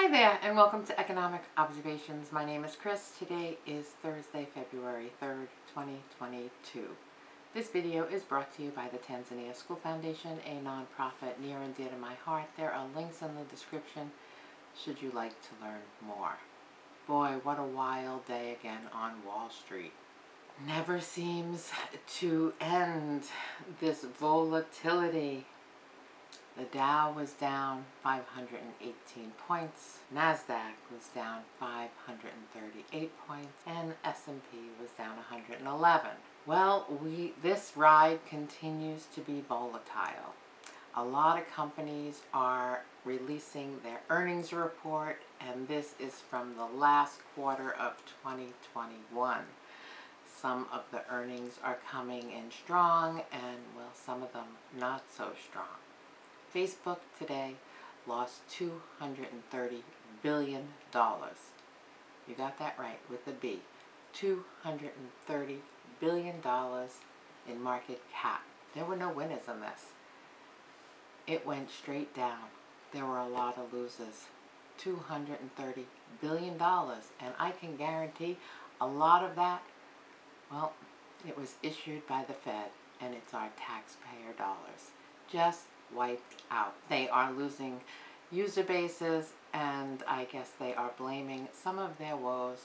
Hi there, and welcome to Economic Observations. My name is Chris. Today is Thursday, February 3rd, 2022. This video is brought to you by the Tanzania School Foundation, a nonprofit near and dear to my heart. There are links in the description should you like to learn more. Boy, what a wild day again on Wall Street. Never seems to end, this volatility. The Dow was down 518 points, NASDAQ was down 538 points, and S&P was down 111. Well, this ride continues to be volatile. A lot of companies are releasing their earnings report, and this is from the last quarter of 2021. Some of the earnings are coming in strong, and well, some of them not so strong. Facebook today lost $230 billion. You got that right, with a B. $230 billion in market cap. There were no winners in this. It went straight down. There were a lot of losers. $230 billion. And I can guarantee a lot of that, well, it was issued by the Fed, and it's our taxpayer dollars. Just wiped out. They are losing user bases, and I guess they are blaming some of their woes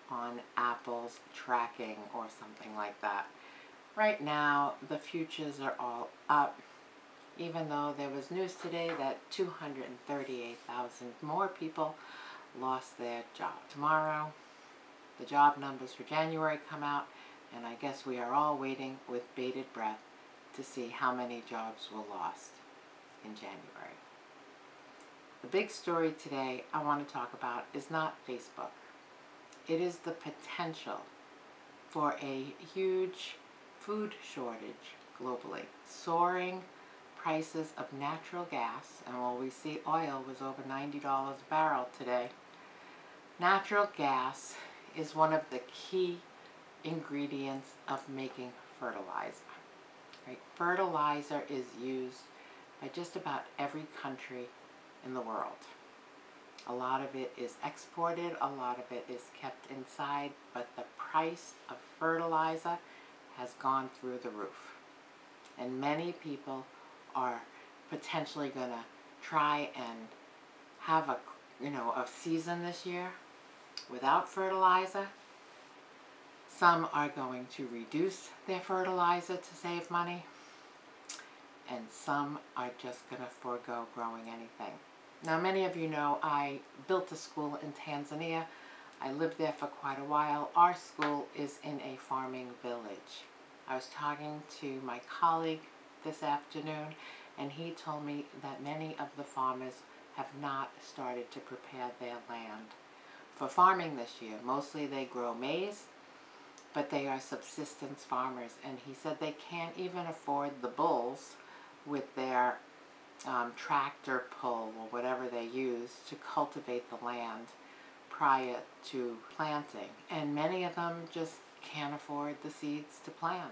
on Apple's tracking or something like that. Right now, the futures are all up, even though there was news today that 238,000 more people lost their job. Tomorrow, the job numbers for January come out, and I guess we are all waiting with bated breath to see how many jobs were lost in January. The big story today I want to talk about is not Facebook. It is the potential for a huge food shortage globally. Soaring prices of natural gas, and while we see oil was over $90 a barrel today, natural gas is one of the key ingredients of making fertilizer. Right? Fertilizer is used by just about every country in the world. A lot of it is exported, a lot of it is kept inside, but the price of fertilizer has gone through the roof. And many people are potentially going to try and have a season this year without fertilizer. Some are going to reduce their fertilizer to save money, and some are just going to forego growing anything. Now, many of you know I built a school in Tanzania. I lived there for quite a while. Our school is in a farming village. I was talking to my colleague this afternoon, and he told me that many of the farmers have not started to prepare their land for farming this year. Mostly they grow maize, but they are subsistence farmers, and he said they can't even afford the bulls with their tractor pull or whatever they use to cultivate the land prior to planting. And many of them just can't afford the seeds to plant.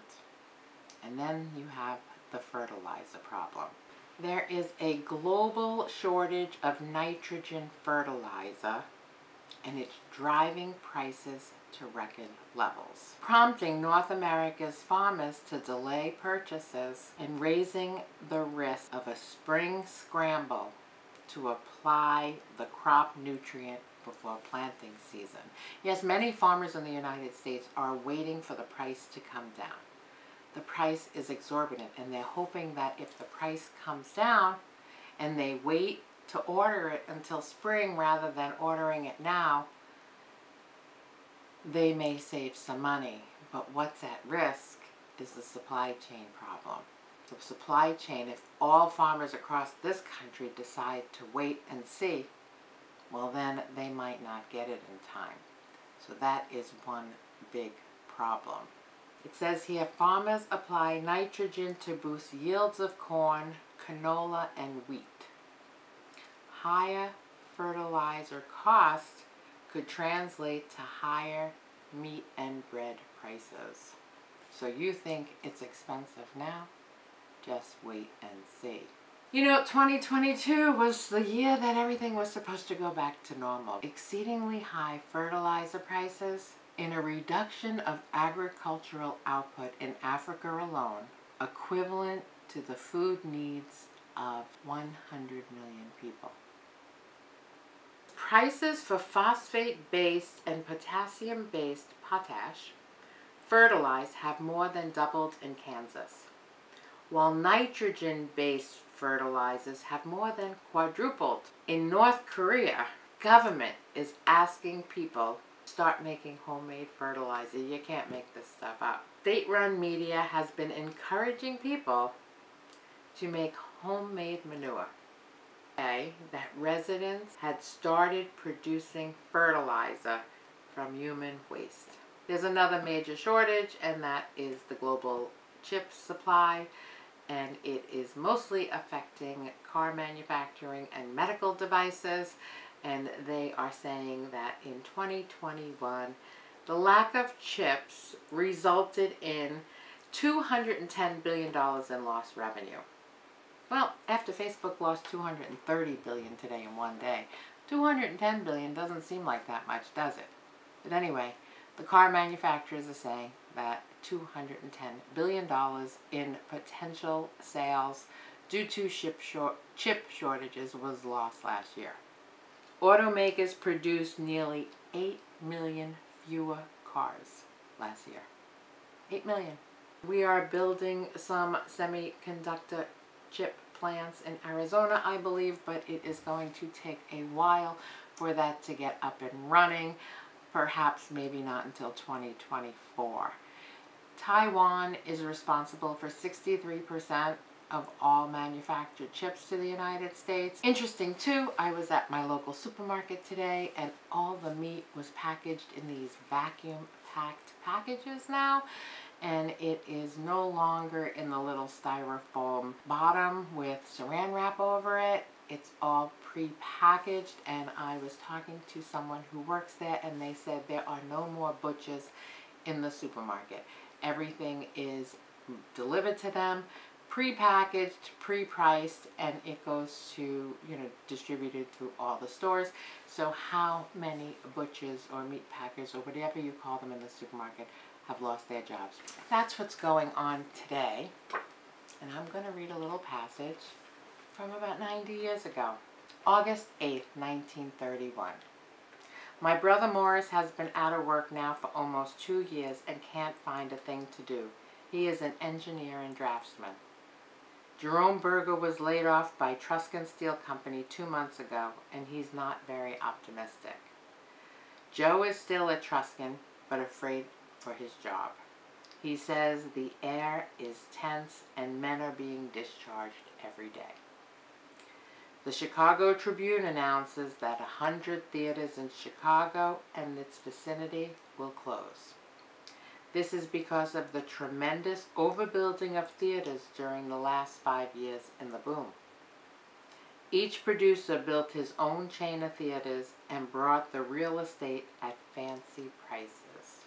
And then you have the fertilizer problem. There is a global shortage of nitrogen fertilizer, and it's driving prices to record levels, prompting North America's farmers to delay purchases and raising the risk of a spring scramble to apply the crop nutrient before planting season. Yes, many farmers in the United States are waiting for the price to come down. The price is exorbitant, and they're hoping that if the price comes down and they wait to order it until spring rather than ordering it now, they may save some money. But what's at risk is the supply chain problem. The supply chain, if all farmers across this country decide to wait and see, well, then they might not get it in time. So that is one big problem. It says here, farmers apply nitrogen to boost yields of corn, canola, and wheat. Higher fertilizer costs could translate to higher meat and bread prices. So you think it's expensive now? Just wait and see. You know, 2022 was the year that everything was supposed to go back to normal. Exceedingly high fertilizer prices and a reduction of agricultural output in Africa alone, equivalent to the food needs of 100 million people. Prices for phosphate-based and potassium-based potash fertilized have more than doubled in Kansas, while nitrogen-based fertilizers have more than quadrupled. In North Korea, government is asking people to start making homemade fertilizer. You can't make this stuff up. State-run media has been encouraging people to make homemade manure. That residents had started producing fertilizer from human waste. There's another major shortage, and that is the global chip supply, and it is mostly affecting car manufacturing and medical devices, and they are saying that in 2021 the lack of chips resulted in $210 billion in lost revenue. Well, after Facebook lost $230 billion today in one day, $210 billion doesn't seem like that much, does it? But anyway, the car manufacturers are saying that $210 billion in potential sales due to chip shortages was lost last year. Automakers produced nearly 8 million fewer cars last year. 8 million. We are building some semiconductor chip plants in Arizona, I believe, but it is going to take a while for that to get up and running. Perhaps maybe not until 2024. Taiwan is responsible for 63% of all manufactured chips to the United States. Interesting too, I was at my local supermarket today and all the meat was packaged in these vacuum packed packages now, and it is no longer in the little styrofoam bottom with saran wrap over it. It's all pre-packaged, and I was talking to someone who works there and they said there are no more butchers in the supermarket. Everything is delivered to them, pre-packaged, pre-priced, and it goes to, distributed through all the stores. So how many butchers or meat packers or whatever you call them in the supermarket have lost their jobs? That's what's going on today. And I'm going to read a little passage from about 90 years ago. August 8th, 1931. My brother Morris has been out of work now for almost 2 years and can't find a thing to do. He is an engineer and draftsman. Jerome Berger was laid off by Truscott Steel Company 2 months ago, and he's not very optimistic. Joe is still at Truscott, but afraid for his job. He says the air is tense and men are being discharged every day. The Chicago Tribune announces that 100 theaters in Chicago and its vicinity will close. This is because of the tremendous overbuilding of theaters during the last 5 years in the boom. Each producer built his own chain of theaters and brought the real estate at fancy prices.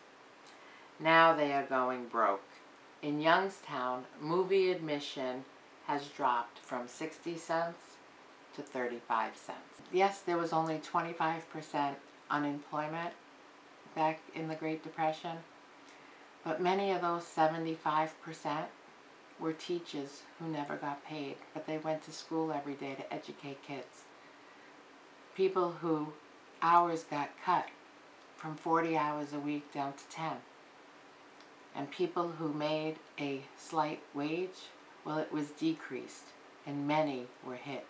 Now they are going broke. In Youngstown, movie admission has dropped from 60 cents to 35 cents. Yes, there was only 25% unemployment back in the Great Depression, but many of those 75% were teachers who never got paid, but they went to school every day to educate kids. People who hours got cut from 40 hours a week down to 10. And people who made a slight wage, well, it was decreased, and many were hit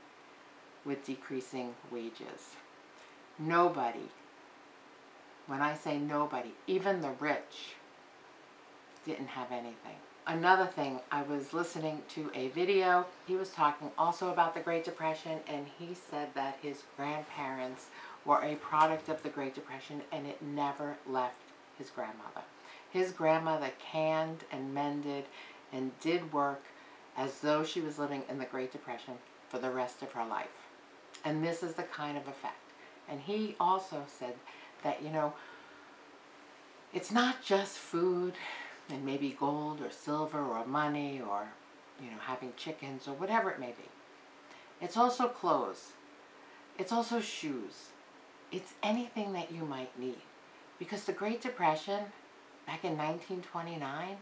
with decreasing wages. Nobody, when I say nobody, even the rich, didn't have anything. Another thing, I was listening to a video. He was talking also about the Great Depression, and he said that his grandparents were a product of the Great Depression, and it never left his grandmother. His grandmother canned and mended and did work as though she was living in the Great Depression for the rest of her life. And this is the kind of effect. And he also said that, it's not just food and maybe gold or silver or money or, having chickens or whatever it may be. It's also clothes. It's also shoes. It's anything that you might need. Because the Great Depression, back in 1929,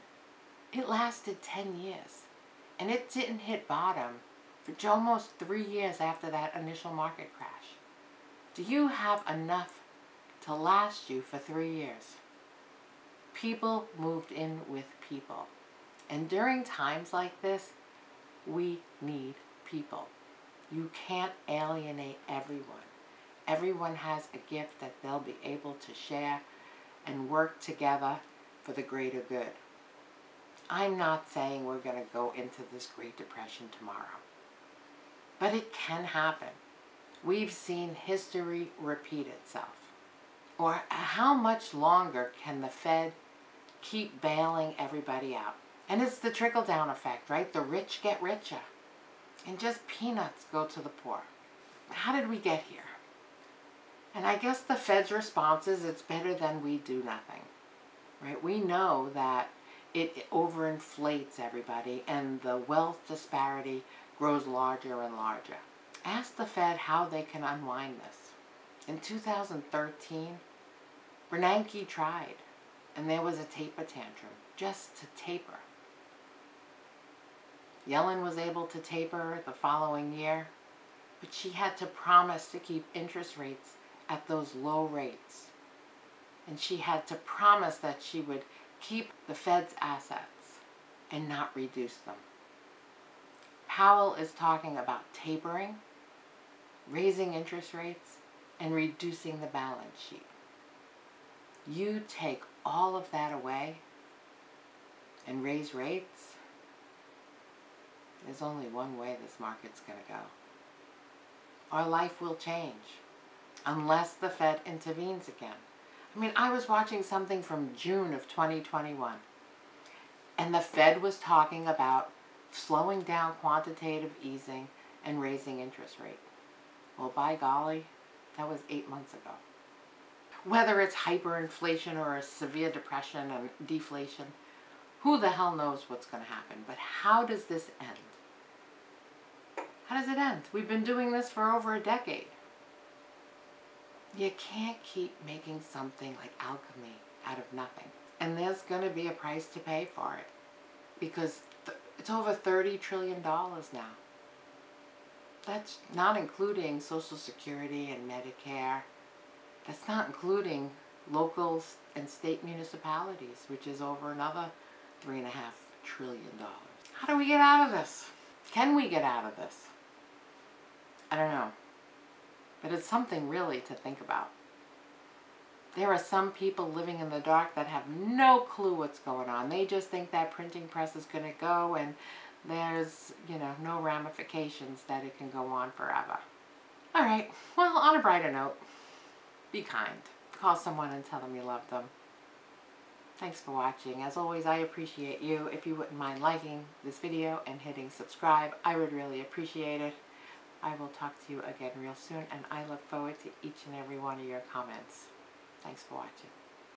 it lasted 10 years. And it didn't hit bottom for almost 3 years after that initial market crash. Do you have enough to last you for 3 years? People moved in with people. And during times like this, we need people. You can't alienate everyone. Everyone has a gift that they'll be able to share and work together for the greater good. I'm not saying we're going to go into this Great Depression tomorrow. But it can happen. We've seen history repeat itself. Or how much longer can the Fed keep bailing everybody out? And it's the trickle-down effect, right? The rich get richer. And just peanuts go to the poor. How did we get here? And I guess the Fed's response is it's better than we do nothing. Right? We know that it overinflates everybody and the wealth disparity grows larger and larger. Ask the Fed how they can unwind this. In 2013, Bernanke tried, and there was a taper tantrum, just to taper. Yellen was able to taper the following year, but she had to promise to keep interest rates at those low rates. And she had to promise that she would keep the Fed's assets and not reduce them. Powell is talking about tapering, raising interest rates, and reducing the balance sheet. You take all of that away and raise rates, there's only one way this market's going to go. Our life will change unless the Fed intervenes again. I mean, I was watching something from June of 2021, and the Fed was talking about slowing down quantitative easing and raising interest rate. Well, by golly, that was 8 months ago. Whether it's hyperinflation or a severe depression and deflation, who the hell knows what's going to happen? But how does this end? How does it end? We've been doing this for over a decade. You can't keep making something like alchemy out of nothing. And there's going to be a price to pay for it. Because it's over $30 trillion now. That's not including Social Security and Medicare. That's not including local and state municipalities, which is over another $3.5 trillion. How do we get out of this? Can we get out of this? I don't know. But it's something really to think about. There are some people living in the dark that have no clue what's going on. They just think that printing press is going to go and there's, no ramifications that it can go on forever. All right. Well, on a brighter note, be kind. Call someone and tell them you love them. Thanks for watching. As always, I appreciate you. If you wouldn't mind liking this video and hitting subscribe, I would really appreciate it. I will talk to you again real soon, and I look forward to each and every one of your comments. Thanks for watching.